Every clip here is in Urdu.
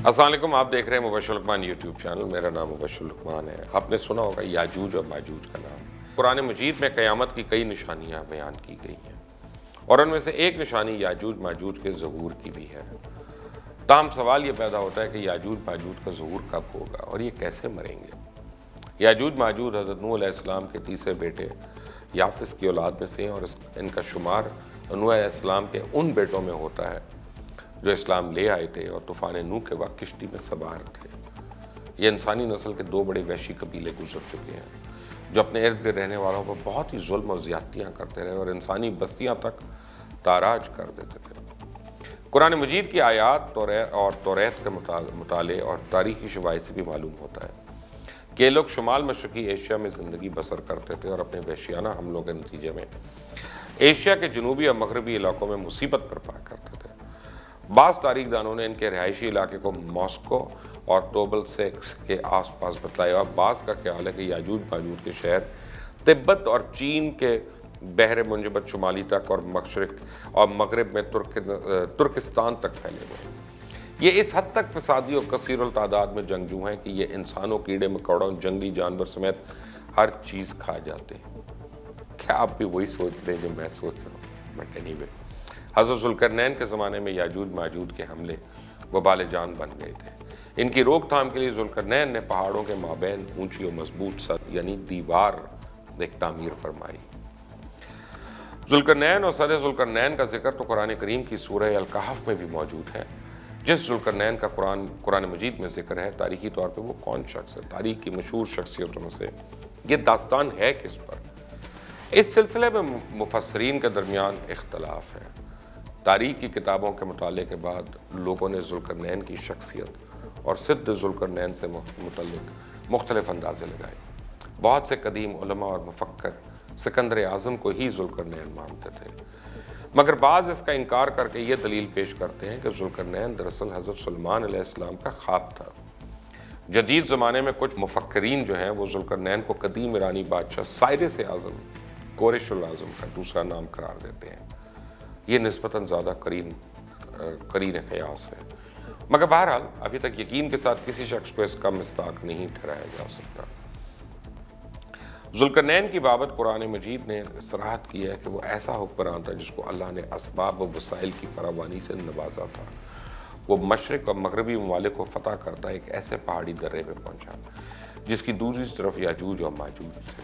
السلام علیکم، آپ دیکھ رہے ہیں مبشر لقمان یوٹیوب چینل. میرا نام مبشر لقمان ہے. آپ نے سنا ہوگا یاجوج اور ماجوج کا نام. قرآن مجید میں قیامت کی کئی نشانیاں بیان کی گئی ہیں اور ان میں سے ایک نشانی یاجوج ماجوج کے ظہور کی بھی ہے. تاہم سوال یہ پیدا ہوتا ہے کہ یاجوج ماجوج کا ظہور کب ہوگا اور یہ کیسے مریں گے؟ یاجوج ماجوج حضرت نوح علیہ السلام کے تیسرے بیٹے یافس کی اولاد میں سے ہیں اور ان کا شمار نوح علیہ السلام کے ان بیٹوں میں ہوتا ہے جو اسلام لے آئے تھے اور طوفان نوح کے وقت کشتی میں سوار تھے. یہ انسانی نسل کے دو بڑے وحشی قبیلے گزر چکے ہیں جو اپنے ارد گرد رہنے والوں پر بہت ہی ظلم اور زیادتیاں کرتے رہے اور انسانی بستیاں تک تاراج کر دیتے تھے. قرآن مجید کی آیات اور توریت کے مطالعے اور تاریخی شواہد سے بھی معلوم ہوتا ہے کہ یہ لوگ شمال مشرقی ایشیا میں زندگی بسر کرتے تھے اور اپنے وحشیانہ حملوں کے نتیجے میں ایشیا کے جنوبی اور مغربی علاقوں میں مصیبت برپا کرتے تھے. بعض تاریخ دانوں نے ان کے رہائشی علاقے کو ماسکو اور توبل سیکس کے آس پاس بتلایا اور بعض کا خیال ہے کہ یاجوج ماجوج کے شہر تبت اور چین کے بحر منجمد شمالی تک اور مشرق اور مغرب میں ترکستان تک پھیلے ہوئے ہیں. یہ اس حد تک فسادی اور کثیر التعداد میں جنگجو ہیں کہ یہ انسانوں، کیڑے مکوڑوں، جنگلی جانور سمیت ہر چیز کھا جاتے ہیں. کیا آپ بھی وہی سوچ رہے ہیں جو میں سوچ رہا ہوں؟ بٹ اینی وے، حضرت ذوالقرنین کے زمانے میں یاجوج ماجوج کے حملے وبال جان بن گئے تھے. ان کی روک تھام کے لیے ذوالقرنین نے پہاڑوں کے مابین اونچی اور مضبوط سد یعنی دیوار ایک تعمیر فرمائی. ذوالقرنین اور سد ذوالقرنین کا ذکر تو قرآن کریم کی سورہ الکہف میں بھی موجود ہے. جس ذوالقرنین کا قرآن مجید میں ذکر ہے، تاریخی طور پہ وہ کون شخص ہے؟ تاریخ کی مشہور شخصیتوں میں سے یہ داستان ہے کس پر؟ اس سلسلے میں مفسرین کے درمیان اختلاف ہے. تاریخ کی کتابوں کے مطالعے کے بعد لوگوں نے ذوالقرنین کی شخصیت اور سد ذوالقرنین سے متعلق مختلف اندازے لگائے. بہت سے قدیم علماء اور مفکر سکندر اعظم کو ہی ذوالقرنین مانتے تھے، مگر بعض اس کا انکار کر کے یہ دلیل پیش کرتے ہیں کہ ذوالقرنین دراصل حضرت سلیمان علیہ السلام کا خواب تھا. جدید زمانے میں کچھ مفکرین جو ہیں وہ ذوالقرنین کو قدیم ایرانی بادشاہ سائرس اعظم کورش الاعظم کا دوسرا نام قرار دیتے ہیں. یہ نسبتاً زیادہ قرین قیاس ہے، مگر بہرحال ابھی تک یقین کے ساتھ کسی شخص کو اس کا مصداق نہیں ٹھہرایا جا سکتا. ذوالقرنین کی بابت قرآن مجید نے صراحت کی ہے کہ وہ ایسا حکمران تھا جس کو اللہ نے اسباب و وسائل کی فراوانی سے نوازا تھا. وہ مشرق اور مغربی ممالک کو فتح کرتا ایک ایسے پہاڑی درے پہ پہنچا جس کی دوسری طرف یاجوج اور ماجوج تھے.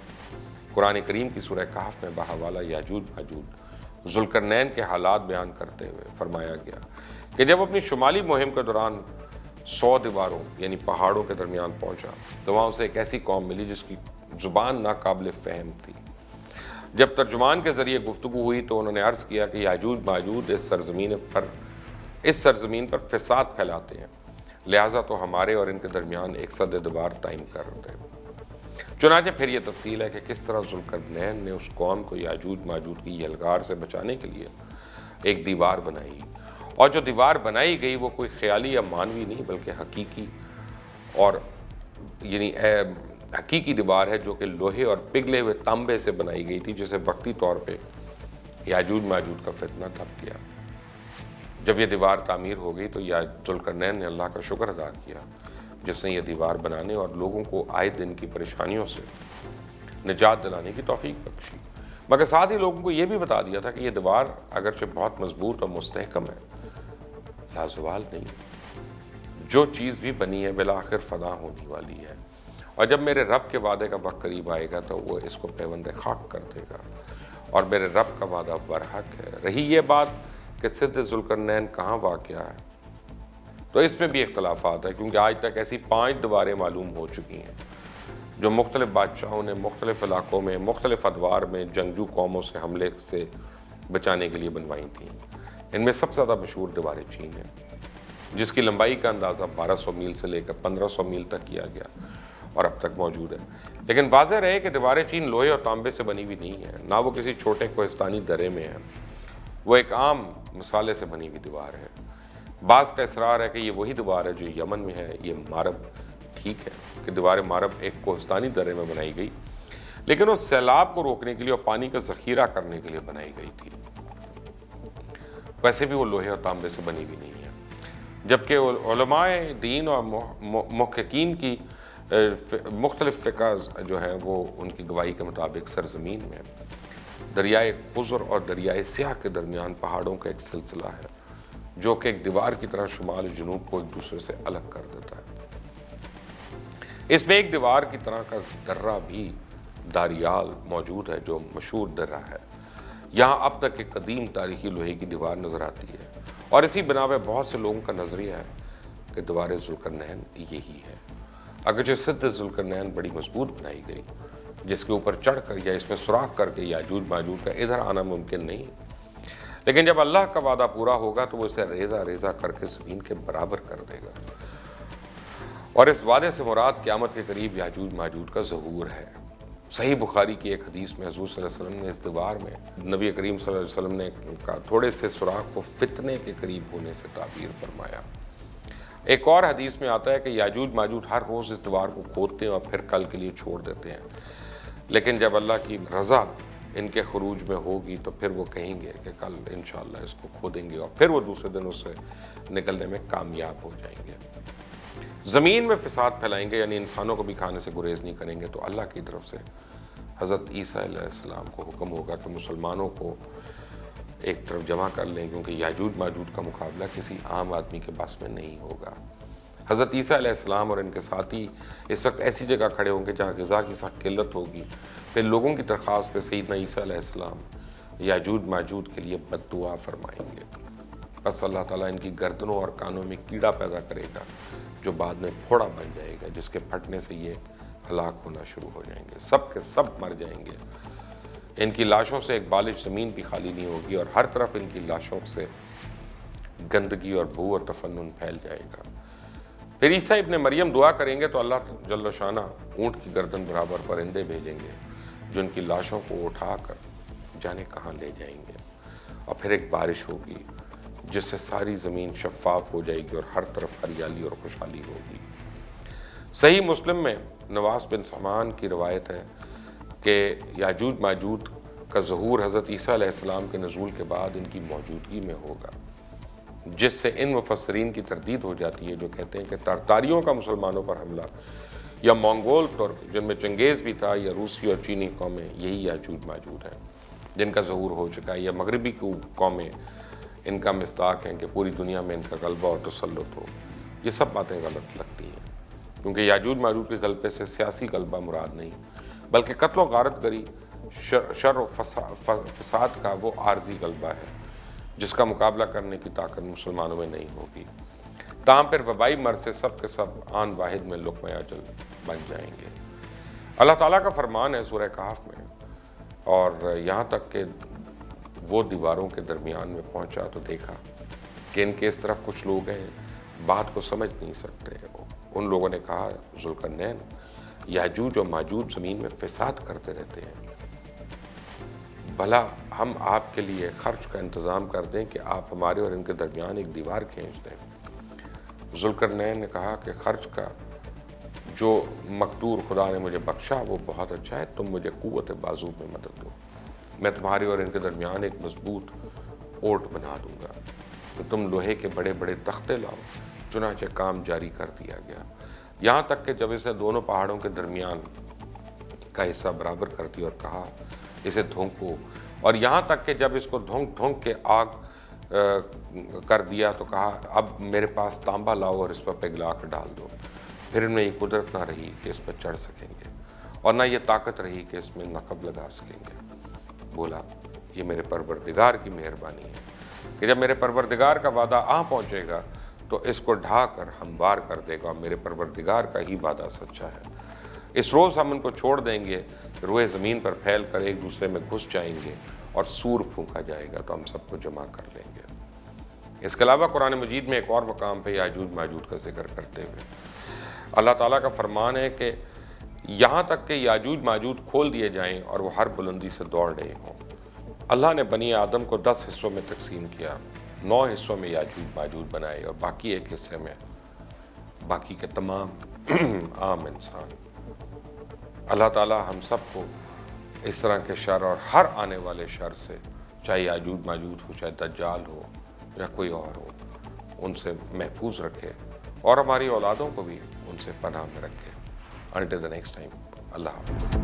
قرآن کریم کی سورہ کہف میں بحوالہ یاجوج ماجوج ذوالقرنین کے حالات بیان کرتے ہوئے فرمایا گیا کہ جب اپنی شمالی مہم کے دوران 100 دیواروں یعنی پہاڑوں کے درمیان پہنچا تو وہاں اسے ایک ایسی قوم ملی جس کی زبان ناقابل فہم تھی. جب ترجمان کے ذریعے گفتگو ہوئی تو انہوں نے عرض کیا کہ یاجوج ماجوج اس سرزمین پر فساد پھیلاتے ہیں، لہٰذا تو ہمارے اور ان کے درمیان ایک سد دیوار قائم کر دیں. چنانچہ پھر یہ تفصیل ہے کہ کس طرح ذوالقرنین نے اس قوم کو یاجوج ماجوج کی یلغار سے بچانے کے لیے ایک دیوار بنائی، اور جو دیوار بنائی گئی وہ کوئی خیالی یا مانوی نہیں بلکہ حقیقی اور حقیقی دیوار ہے جو کہ لوہے اور پگھلے ہوئے تانبے سے بنائی گئی تھی، جسے وقتی طور پہ یاجوج ماجوج کا فتنہ ٹھپ کیا. جب یہ دیوار تعمیر ہو گئی تو ذوالقرنین نے اللہ کا شکر ادا کیا جس نے یہ دیوار بنانے اور لوگوں کو آئے دن کی پریشانیوں سے نجات دلانے کی توفیق بخشی، مگر ساتھ ہی لوگوں کو یہ بھی بتا دیا تھا کہ یہ دیوار اگرچہ بہت مضبوط اور مستحکم ہے، لازوال نہیں. جو چیز بھی بنی ہے بالآخر فنا ہونے والی ہے، اور جب میرے رب کے وعدے کا وقت قریب آئے گا تو وہ اس کو پیوند خاک کر دے گا، اور میرے رب کا وعدہ برحق ہے. رہی یہ بات کہ سد ذوالقرنین کہاں واقع ہے تو اس میں بھی اختلافات ہیں، کیونکہ آج تک ایسی 5 دیواریں معلوم ہو چکی ہیں جو مختلف بادشاہوں نے مختلف علاقوں میں مختلف ادوار میں جنگجو قوموں سے حملے سے بچانے کے لیے بنوائی تھیں. ان میں سب سے زیادہ مشہور دیوار چین ہے جس کی لمبائی کا اندازہ 1200 میل سے لے کر 1500 میل تک کیا گیا اور اب تک موجود ہے. لیکن واضح رہے کہ دیوار چین لوہے اور تانبے سے بنی ہوئی نہیں ہے، نہ وہ کسی چھوٹے کوہستانی درے میں ہے. وہ ایک عام مسالے سے بنی ہوئی دیوار ہے. بعض کا اصرار ہے کہ یہ وہی دیوار ہے جو یمن میں ہے. یہ مارب ٹھیک ہے کہ دیوار مارب ایک کوہستانی درے میں بنائی گئی، لیکن وہ سیلاب کو روکنے کے لیے اور پانی کا ذخیرہ کرنے کے لیے بنائی گئی تھی. ویسے بھی وہ لوہے اور تانبے سے بنی بھی نہیں ہے، جبکہ علماء دین اور محققین کی مختلف فقہ جو ہے وہ ان کی گواہی کے مطابق سرزمین میں دریائے قزر اور دریائے سیاہ کے درمیان پہاڑوں کا ایک سلسلہ ہے جو کہ ایک دیوار کی طرح شمال جنوب کو ایک دوسرے سے الگ کر دیتا ہے۔ اس میں ایک دیوار کی طرح کا درہ بھی داریال موجود ہے جو مشہور درہ ہے۔ یہاں اب تک ایک قدیم تاریخی لوہے کی دیوار نظر آتی ہے، اور اسی بنا پہ بہت سے لوگوں کا نظریہ ہے کہ دیوار ذوالقرنین یہی ہے۔ اگرچہ سد ذوالقرنین بڑی مضبوط بنائی گئی، جس کے اوپر چڑھ کر یا اس میں سوراخ کر کے یاجوج ماجوج کا ادھر آنا ممکن نہیں، لیکن جب اللہ کا وعدہ پورا ہوگا تو وہ اسے ریزہ ریزہ کر کے زمین کے برابر کر دے گا، اور اس وعدے سے مراد قیامت کے قریب یاجوج ماجوج کا ظہور ہے۔ صحیح بخاری کی ایک حدیث میں حضور صلی اللہ علیہ وسلم نے اس دیوار میں نبی کریم صلی اللہ علیہ وسلم نے تھوڑے سے سوراخ کو فتنے کے قریب ہونے سے تعبیر فرمایا۔ ایک اور حدیث میں آتا ہے کہ یاجوج ماجوج ہر روز اس دیوار کو کھودتے ہیں اور پھر کل کے لیے چھوڑ دیتے ہیں، لیکن جب اللہ کی رضا ان کے خروج میں ہوگی تو پھر وہ کہیں گے کہ کل انشاءاللہ اس کو کھودیں گے، اور پھر وہ دوسرے دن اس سے نکلنے میں کامیاب ہو جائیں گے۔ زمین میں فساد پھیلائیں گے، یعنی انسانوں کو بھی کھانے سے گریز نہیں کریں گے، تو اللہ کی طرف سے حضرت عیسیٰ علیہ السلام کو حکم ہوگا کہ مسلمانوں کو ایک طرف جمع کر لیں، کیونکہ یاجوج ماجوج کا مقابلہ کسی عام آدمی کے بس میں نہیں ہوگا۔ حضرت عیسیٰ علیہ السلام اور ان کے ساتھی اس وقت ایسی جگہ کھڑے ہوں گے جہاں غذا کی سخت قلت ہوگی، پھر لوگوں کی درخواست پہ سیدنا عیسیٰ علیہ السلام یاجوج ماجوج کے لیے بد دعا فرمائیں گے، بس اللہ تعالیٰ ان کی گردنوں اور کانوں میں کیڑا پیدا کرے گا جو بعد میں پھوڑا بن جائے گا، جس کے پھٹنے سے یہ ہلاک ہونا شروع ہو جائیں گے، سب کے سب مر جائیں گے۔ ان کی لاشوں سے ایک بالش زمین بھی خالی نہیں ہوگی، اور ہر طرف ان کی لاشوں سے گندگی اور بو اور تفنن پھیل جائے گا۔ پھر عیسیٰ ابن مریم دعا کریں گے تو اللہ جل شانہ اونٹ کی گردن برابر پرندے بھیجیں گے جو ان کی لاشوں کو اٹھا کر جانے کہاں لے جائیں گے، اور پھر ایک بارش ہوگی جس سے ساری زمین شفاف ہو جائے گی اور ہر طرف ہریالی اور خوشحالی ہوگی۔ صحیح مسلم میں نواس بن سمان کی روایت ہے کہ یاجوج ماجوج کا ظہور حضرت عیسیٰ علیہ السلام کے نزول کے بعد ان کی موجودگی میں ہوگا، جس سے ان مفسرین کی تردید ہو جاتی ہے جو کہتے ہیں کہ ترتاریوں کا مسلمانوں پر حملہ یا مونگول ترک جن میں چنگیز بھی تھا یا روسی اور چینی قومیں یہی یاجوج ماجوج ہیں جن کا ظہور ہو چکا ہے، یا مغربی قومیں ان کا مصداق ہیں کہ پوری دنیا میں ان کا غلبہ اور تسلط ہو۔ یہ سب باتیں غلط لگتی ہیں، کیونکہ یاجوج ماجوج کے غلبے سے سیاسی غلبہ مراد نہیں، بلکہ قتل و غارت گری، شر و فساد کا وہ عارضی غلبہ ہے جس کا مقابلہ کرنے کی طاقت مسلمانوں میں نہیں ہوگی۔ تاہم پھر وبائی مرض سے سب کے سب آن واحد میں لقمہ اجل بن جائیں گے۔ اللہ تعالیٰ کا فرمان ہے سورہ کہف میں، اور یہاں تک کہ وہ دیواروں کے درمیان میں پہنچا تو دیکھا کہ ان کے اس طرف کچھ لوگ ہیں بات کو سمجھ نہیں سکتے۔ ان لوگوں نے کہا ذوالقرنین، یاجوج اور ماجوج زمین میں فساد کرتے رہتے ہیں، بھلا ہم آپ کے لیے خرچ کا انتظام کر دیں کہ آپ ہمارے اور ان کے درمیان ایک دیوار کھینچ دیں۔ ذوالقرنین نے کہا کہ خرچ کا جو مقدور خدا نے مجھے بخشا وہ بہت اچھا ہے، تم مجھے قوت بازو میں مدد دو، میں تمہارے اور ان کے درمیان ایک مضبوط اوٹ بنا دوں گا، تو تم لوہے کے بڑے بڑے تختے لاؤ۔ چنانچہ کام جاری کر دیا گیا، یہاں تک کہ جب اسے دونوں پہاڑوں کے درمیان کا حصہ برابر کر دیا اور کہا اسے دھونکو، اور یہاں تک کہ جب اس کو دھونک دھونک کے آگ کر دیا تو کہا اب میرے پاس تانبا لاؤ اور اس پر پگھلا کر ڈال دو۔ پھر ان میں یہ قدرت نہ رہی کہ اس پر چڑھ سکیں گے، اور نہ یہ طاقت رہی کہ اس میں نقب لگا سکیں گے۔ بولا یہ میرے پروردگار کی مہربانی ہے کہ جب میرے پروردگار کا وعدہ آ پہنچے گا تو اس کو ڈھا کر ہموار کر دے گا، اور میرے پروردگار کا ہی وعدہ سچا ہے۔ اس روز ہم ان کو چھوڑ دیں گے، روئے زمین پر پھیل کر ایک دوسرے میں گھس جائیں گے، اور سور پھونکا جائے گا تو ہم سب کو جمع کر لیں گے۔ اس کے علاوہ قرآن مجید میں ایک اور مقام پہ یاجوج ماجوج کا ذکر کرتے ہوئے اللہ تعالیٰ کا فرمان ہے کہ یہاں تک کہ یاجوج ماجوج کھول دیے جائیں اور وہ ہر بلندی سے دوڑ رہے ہوں۔ اللہ نے بنی آدم کو 10 حصوں میں تقسیم کیا، 9 حصوں میں یاجوج ماجوج بنائے، اور باقی ایک حصے میں باقی کے تمام عام انسان۔ اللہ تعالیٰ ہم سب کو اس طرح کے شر اور ہر آنے والے شر سے، چاہے یاجوج ماجوج ہو، چاہے دجال ہو، یا کوئی اور ہو ان سے محفوظ رکھے اور ہماری اولادوں کو بھی ان سے پناہ میں رکھے. Until the next time, اللہ حافظ.